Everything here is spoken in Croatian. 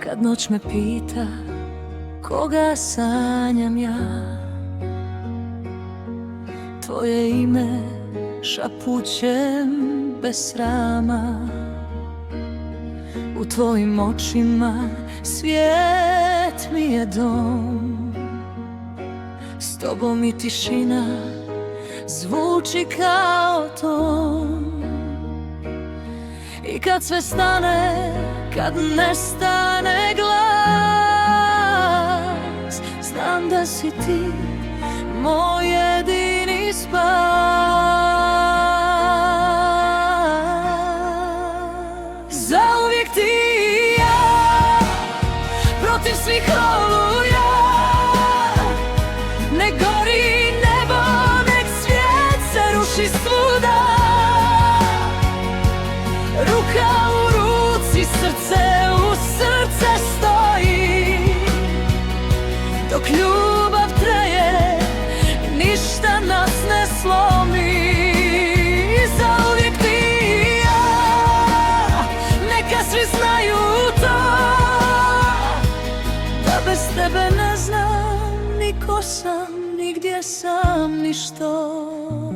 Kad noć me pita koga sanjam ja, tvoje ime šapućem bez srama. U tvojim očima svijet mi je dom, s tobom i tišina zvuči kao ton. I kad sve stane, kad nestane glas, znam da si ti moj jedini spas. Zauvijek ti i ja, protiv svih oluja. Ne gori nebo, nek svijet se ruši svuda. Ruka u ruci, srce u srce stoji. Dok ljubav traje, ništa nas ne slomi. Zauvijek ti i ja, neka svi znaju to, da bez tebe ne znam ni ko sam, ni gdje sam, ni što.